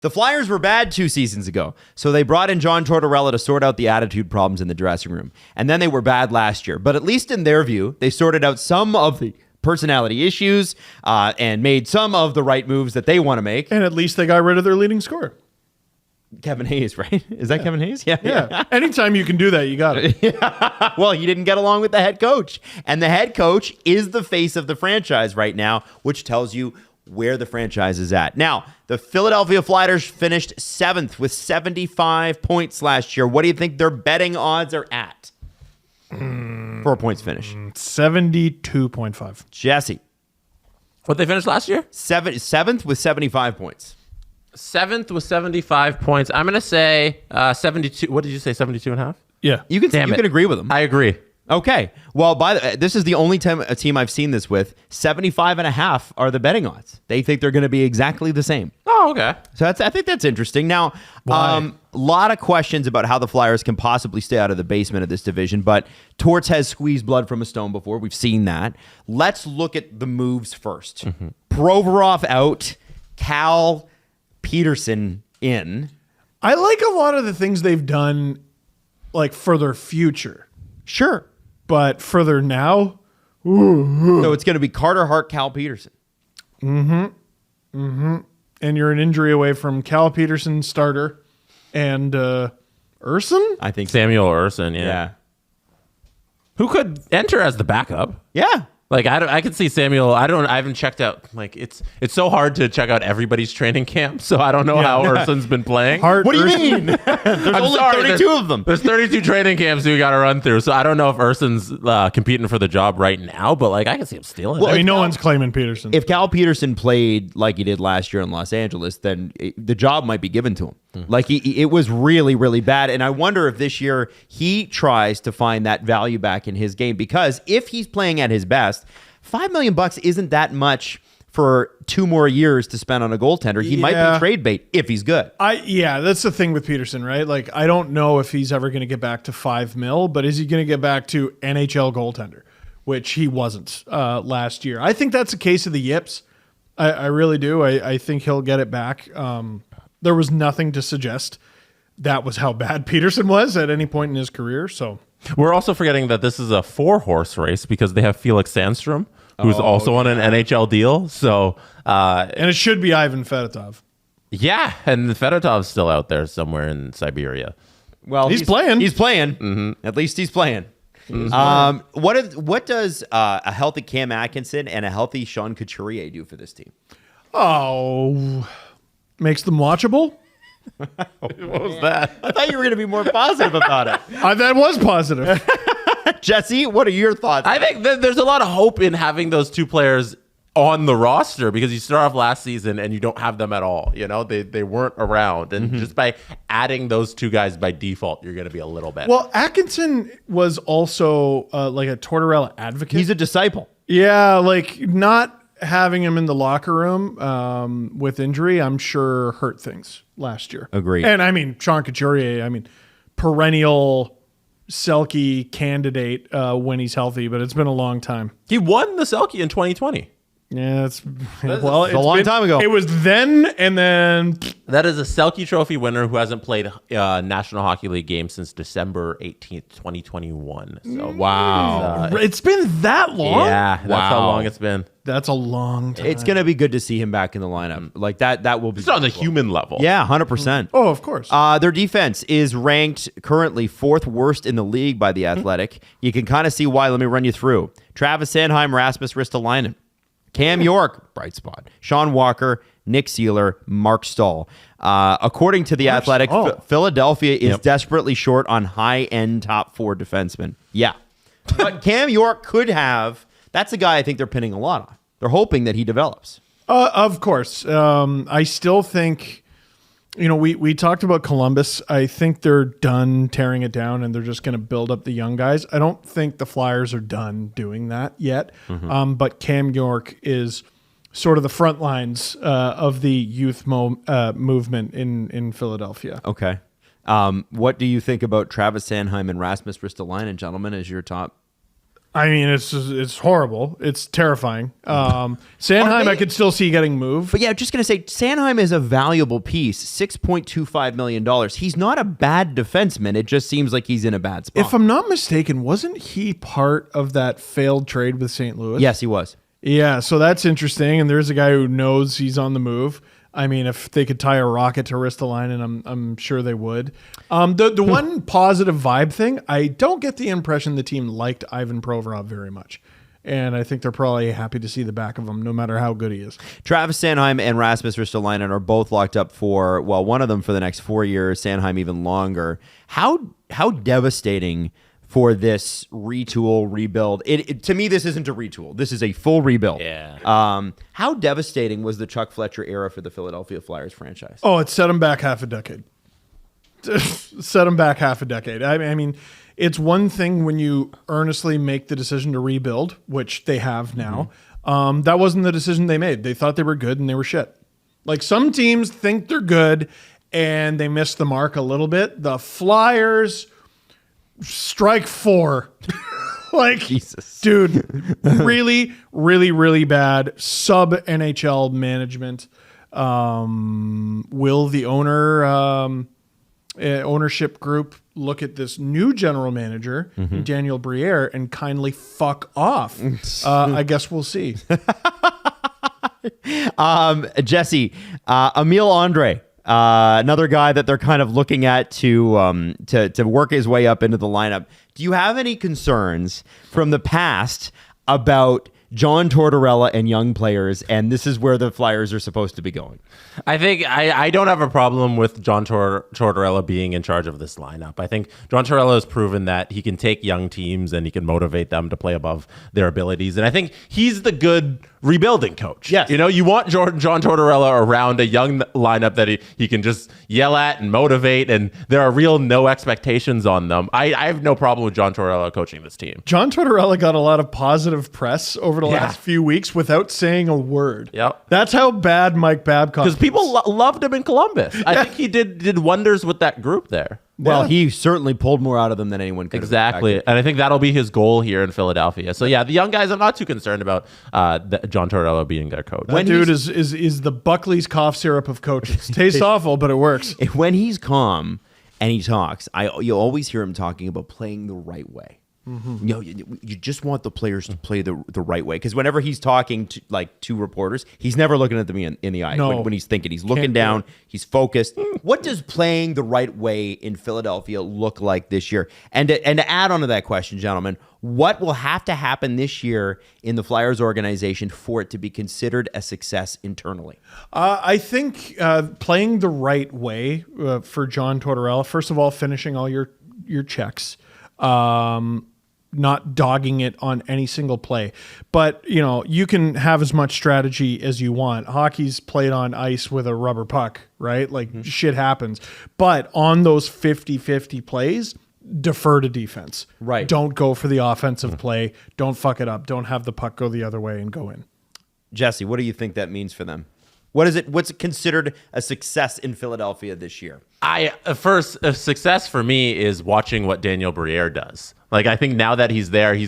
The Flyers were bad 2 seasons ago, so they brought in John Tortorella to sort out the attitude problems in the dressing room. And then they were bad last year. But at least in their view, they sorted out some of the personality issues and made some of the right moves that they want to make. And at least they got rid of their leading scorer. Kevin Hayes, right? Is that Kevin Hayes? Yeah. Anytime you can do that, you got it. Well, he didn't get along with the head coach. And the head coach is the face of the franchise right now, which tells you where the franchise is at. Now, the Philadelphia Flyers finished 7th with 75 points last year. What do you think their betting odds are at? 4 points finish. 72.5. Jesse. What they finished last year? 7th with 75 points. 7th with 75 points. I'm going to say 72. What did you say, 72 and a half? Yeah. You can agree with them. I agree. Okay. Well, this is the only a team I've seen this with. 75.5 are the betting odds. They think they're going to be exactly the same. Oh, okay. So I think that's interesting. Now, a lot of questions about how the Flyers can possibly stay out of the basement of this division, but Torts has squeezed blood from a stone before. We've seen that. Let's look at the moves first. Provorov out, Cal Peterson in. I like a lot of the things they've done, like for their future. Sure. But further now, so it's going to be Carter Hart, Cal Peterson. And you're an injury away from Cal Peterson starter and Urson? I think Samuel Urson, Yeah. Who could enter as the backup? Yeah. Like I could see Samuel. I haven't checked out. Like it's so hard to check out everybody's training camp. So I don't know how Urson's been playing. What do you mean? There's only 32 of them. There's 32 training camps we got to run through. So I don't know if Urson's competing for the job right now. But like I can see him stealing. Well, I mean, no one's claiming Peterson. If Cal Peterson played like he did last year in Los Angeles, then the job might be given to him. Like it was really, really bad. And I wonder if this year he tries to find that value back in his game, because if he's playing at his best, $5 million isn't that much for 2 more years to spend on a goaltender. He might be trade bait if he's good. That's the thing with Peterson, right? Like, I don't know if he's ever going to get back to $5 million, but is he going to get back to NHL goaltender, which he wasn't last year? I think that's a case of the yips. I really do. I think he'll get it back. There was nothing to suggest that was how bad Peterson was at any point in his career. So we're also forgetting that this is a 4-horse race because they have Felix Sandstrom, who's also on an NHL deal. So, and it should be Ivan Fedotov. Yeah, and Fedotov's still out there somewhere in Siberia. Well, he's playing. He's playing. At least he's playing. What does a healthy Cam Atkinson and a healthy Sean Couturier do for this team? Oh, makes them watchable. What was that? I thought you were going to be more positive about it. That was positive. Jesse, what are your thoughts? I think there's a lot of hope in having those two players on the roster because you start off last season and you don't have them at all. You know, they weren't around. And just by adding those two guys by default, you're going to be a little better. Well, Atkinson was also like a Tortorella advocate. He's a disciple. Yeah, like not having him in the locker room with injury, I'm sure hurt things last year. Agreed. And I mean, Sean Couturier, perennial Selke candidate when he's healthy, but it's been a long time. He won the Selke in 2020. Yeah, it's a long time ago. It was then, and then That is a Selke Trophy winner who hasn't played National Hockey League games since December 18th, 2021. So Wow. it's been that long. Yeah, that's how long it's been. That's a long time. It's going to be good to see him back in the lineup. Like that will be. It's on the human level. Yeah, 100%. Oh, of course. Their defense is ranked currently 4th worst in the league by The Athletic. You can kind of see why. Let me run you through. Travis Sanheim, Rasmus Ristolainen, Cam York, bright spot, Sean Walker, Nick Seeler, Mark Stahl. According to The Athletic, Philadelphia is desperately short on high-end top 4 defensemen. Yeah. But Cam York could have. That's a guy I think they're pinning a lot on. They're hoping that he develops. Of course. I still think, we talked about Columbus. I think they're done tearing it down and they're just going to build up the young guys. I don't think the Flyers are done doing that yet. But Cam York is sort of the front lines of the youth movement in Philadelphia. Okay. What do you think about Travis Sanheim and Rasmus Ristolainen, gentlemen, as your top? I mean, it's horrible. It's terrifying. Sanheim, I could still see getting moved. But yeah, just going to say, Sanheim is a valuable piece, $6.25 million. He's not a bad defenseman. It just seems like he's in a bad spot. If I'm not mistaken, wasn't he part of that failed trade with St. Louis? Yes, he was. Yeah, so that's interesting. And there's a guy who knows he's on the move. I mean, if they could tie a rocket to Ristolainen, I'm sure they would. The one positive vibe thing, I don't get the impression the team liked Ivan Provorov very much. And I think they're probably happy to see the back of him, no matter how good he is. Travis Sanheim and Rasmus Ristolainen are both locked up for, well, one of them for the next 4 years, Sanheim even longer. How devastating for this retool, rebuild. To me, this isn't a retool. This is a full rebuild. Yeah. How devastating was the Chuck Fletcher era for the Philadelphia Flyers franchise? Oh, it set them back half a decade. Set them back half a decade. I mean, it's one thing when you earnestly make the decision to rebuild, which they have now. That wasn't the decision they made. They thought they were good and they were shit. Like, some teams think they're good and they missed the mark a little bit. The Flyers... strike 4. Like, Jesus. Dude, really, really, really bad sub NHL management. Will the ownership group look at this new general manager, Daniel Briere, and kindly fuck off? I guess we'll see. Jesse, Emile Andre. Another guy that they're kind of looking at to work his way up into the lineup. Do you have any concerns from the past about John Tortorella and young players, and this is where the Flyers are supposed to be going? I think I don't have a problem with John Tortorella being in charge of this lineup. I think John Tortorella has proven that he can take young teams and he can motivate them to play above their abilities. And I think he's the good rebuilding coach. Yes. You know, you want John Tortorella around a young lineup that he can just yell at and motivate, and there are real no expectations on them. I have no problem with John Tortorella coaching this team. John Tortorella got a lot of positive press over the last few weeks without saying a word. Yep. That's how bad Mike Babcock is. Because people loved him in Columbus. I think he did wonders with that group there. Well, he certainly pulled more out of them than anyone could Exactly. have. And I think that'll be his goal here in Philadelphia. So, yeah, the young guys, I'm not too concerned about John Tortorella being their coach. That dude is the Buckley's cough syrup of coaches. Tastes awful, but it works. When he's calm and he talks, you always hear him talking about playing the right way. You know, you just want the players to play the right way, because whenever he's talking to reporters, he's never looking at them in the eye. No. When he's thinking, he's looking down, he's focused. What does playing the right way in Philadelphia look like this year? And to add on to that question, gentlemen, what will have to happen this year in the Flyers organization for it to be considered a success internally? I think playing the right way for John Tortorella, first of all, finishing all your checks. Not dogging it on any single play. But, you know, you can have as much strategy as you want. Hockey's played on ice with a rubber puck, right? Like, shit happens. But on those 50-50 plays, defer to defense. Right. Don't go for the offensive play. Don't fuck it up. Don't have the puck go the other way and go in. Jesse, what do you think that means for them? What's considered a success in Philadelphia this year? First, a success for me is watching what Daniel Briere does. Like, I think now that he's there, he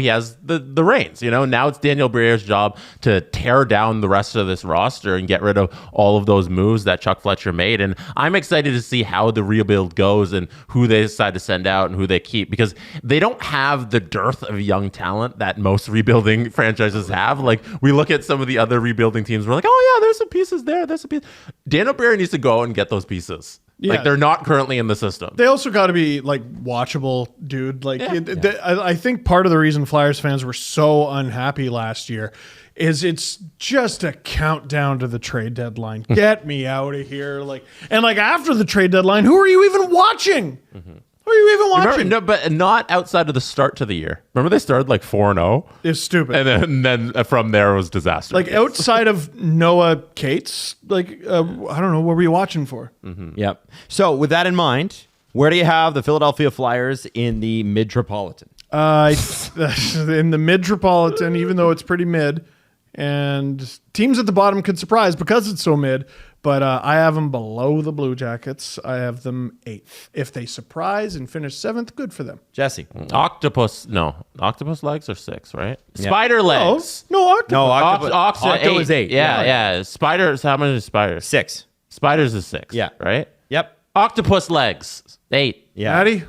has the reins. You know, now it's Daniel Briere's job to tear down the rest of this roster and get rid of all of those moves that Chuck Fletcher made. And I'm excited to see how the rebuild goes and who they decide to send out and who they keep, because they don't have the dearth of young talent that most rebuilding franchises have. Like, we look at some of the other rebuilding teams, we're like, oh yeah, there's some pieces there. There's some pieces. Daniel Briere needs to go and get those pieces. Yeah. Like, they're not currently in the system. They also got to be like watchable, dude. Like, I think part of the reason Flyers fans were so unhappy last year is it's just a countdown to the trade deadline. Get me out of here. Like, and like after the trade deadline, who are you even watching? Who are you even watching? Remember, no, but not outside of the start to the year. Remember, they started like 4-0. It's stupid. And then from there was disaster. Like, outside of Noah Cates, like, I don't know, what were you watching for? Yep. So with that in mind, where do you have the Philadelphia Flyers in the Metropolitan? In the Metropolitan, even though it's pretty mid, and teams at the bottom could surprise because it's so mid, But I have them below the Blue Jackets. I have them 8th. If they surprise and finish 7th, good for them. Jesse. Octopus legs are 6, right? Spider legs. No, Octopus. No, Octo is 8. Yeah. Spiders, how many is spiders? 6. Spiders is 6. Yeah. Right? Yep. Octopus legs, 8. Yeah. Maddie,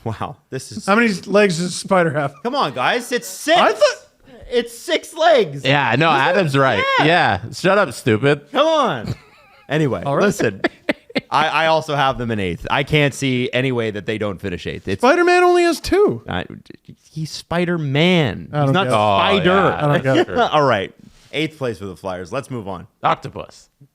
Wow. This is. how many legs does a spider have? Come on, guys. It's 6. I thought. It's 6 legs. Yeah, no, Adam's right. Yeah. Shut up, stupid. Come on. Anyway, right. listen. I also have them in 8th. I can't see any way that they don't finish 8th. It's Spider-Man only has 2. he's Spider-Man. I He's don't not get it. Spider. yeah. I don't get it. All right. 8th place for the Flyers. Let's move on. Octopus.